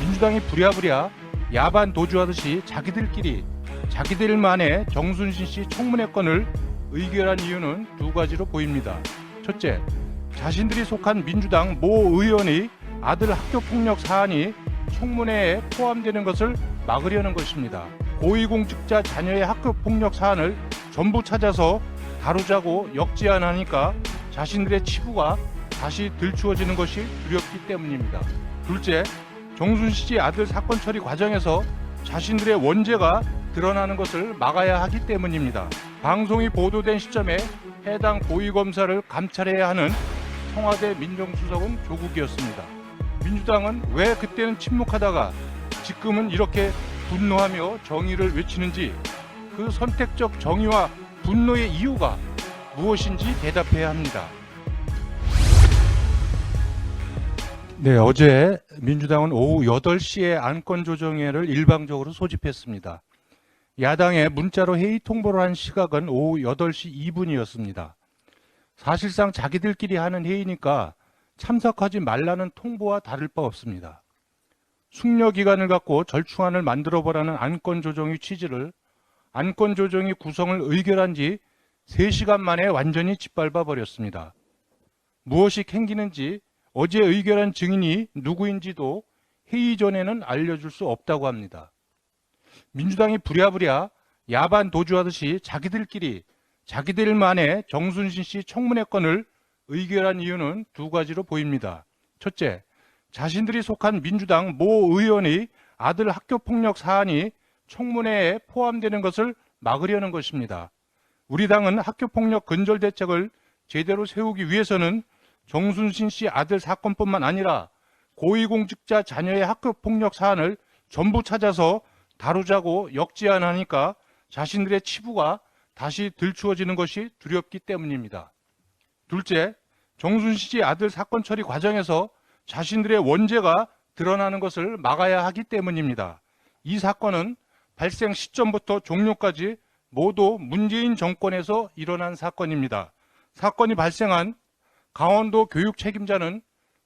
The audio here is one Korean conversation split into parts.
민주당이 부랴부랴 야반 도주하듯이 자기들만의 정순신 씨 청문회 건을 의결한 이유는 두 가지로 보입니다. 첫째, 자신들이 속한 민주당 모 의원의 아들 학교폭력 사안이 청문회에 포함되는 것을 막으려는 것입니다. 고위공직자 자녀의 학교폭력 사안을 전부 찾아서 다루자고 역제안하니까 자신들의 치부가 다시 들추어지는 것이 두렵기 때문입니다. 둘째, 정순신 씨 아들 사건 처리 과정에서 자신들의 원죄가 드러나는 것을 막아야 하기 때문입니다. 방송이 보도된 시점에 해당 고위검사를 감찰해야 하는 청와대 민정수석은 조국이었습니다. 민주당은 왜 그때는 침묵하다가 지금은 이렇게 분노하며 정의를 외치는지, 그 선택적 정의와 분노의 이유가 무엇인지 대답해야 합니다. 네, 어제 민주당은 오후 8시에 안건조정회를 일방적으로 소집했습니다. 야당에 문자로 회의 통보를 한 시각은 오후 8시 2분이었습니다. 사실상 자기들끼리 하는 회의니까 참석하지 말라는 통보와 다를 바 없습니다. 숙려기간을 갖고 절충안을 만들어보라는 안건조정의 취지를 안건조정이 구성을 의결한 지 3시간 만에 완전히 짓밟아 버렸습니다. 무엇이 캥기는지 어제 의결한 증인이 누구인지도 회의 전에는 알려줄 수 없다고 합니다. 민주당이 부랴부랴 야반 도주하듯이 자기들만의 정순신 씨 청문회 건을 의결한 이유는 두 가지로 보입니다. 첫째, 자신들이 속한 민주당 모 의원의 아들 학교폭력 사안이 청문회에 포함되는 것을 막으려는 것입니다. 우리 당은 학교폭력 근절 대책을 제대로 세우기 위해서는 정순신 씨 아들 사건뿐만 아니라 고위공직자 자녀의 학교폭력 사안을 전부 찾아서 다루자고 역제안하니까 자신들의 치부가 다시 들추어지는 것이 두렵기 때문입니다. 둘째, 정순신 씨 아들 사건 처리 과정에서 자신들의 원죄가 드러나는 것을 막아야 하기 때문입니다. 이 사건은 발생 시점부터 종료까지 모두 문재인 정권에서 일어난 사건입니다. 사건이 발생한 강원도 교육 책임자는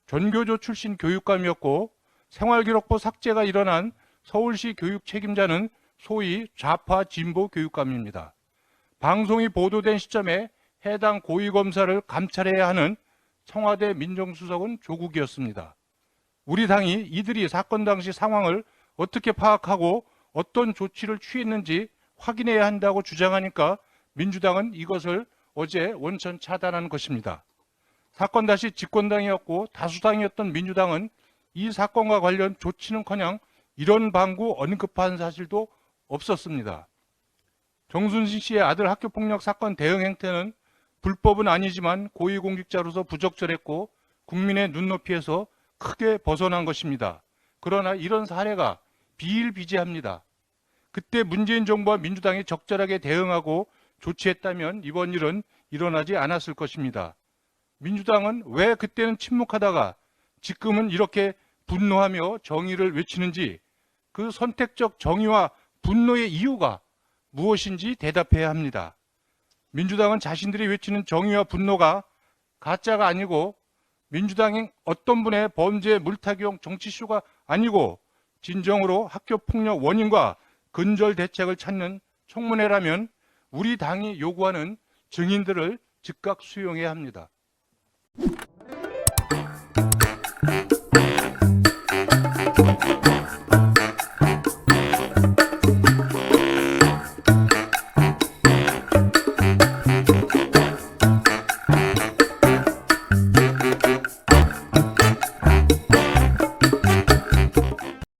전교조 출신 교육감이었고, 생활기록부 삭제가 일어난 서울시 교육 책임자는 소위 좌파 진보 교육감입니다. 방송이 보도된 시점에 해당 고위검사를 감찰해야 하는 청와대 민정수석은 조국이었습니다. 우리 당이 이들이 사건 당시 상황을 어떻게 파악하고 어떤 조치를 취했는지 확인해야 한다고 주장하니까 민주당은 이것을 어제 원천 차단한 것입니다. 사건 당시 집권당이었고 다수당이었던 민주당은 이 사건과 관련 조치는커녕 이런 방구 언급한 사실도 없었습니다. 정순신 씨의 아들 학교폭력 사건 대응 행태는 불법은 아니지만 고위공직자로서 부적절했고 국민의 눈높이에서 크게 벗어난 것입니다. 그러나 이런 사례가 비일비재합니다. 그때 문재인 정부와 민주당이 적절하게 대응하고 조치했다면 이번 일은 일어나지 않았을 것입니다. 민주당은 왜 그때는 침묵하다가 지금은 이렇게 분노하며 정의를 외치는지, 그 선택적 정의와 분노의 이유가 무엇인지 대답해야 합니다. 민주당은 자신들이 외치는 정의와 분노가 가짜가 아니고 민주당이 어떤 분의 범죄 물타기용 정치쇼가 아니고 진정으로 학교폭력 원인과 근절 대책을 찾는 청문회라면 우리 당이 요구하는 증인들을 즉각 수용해야 합니다.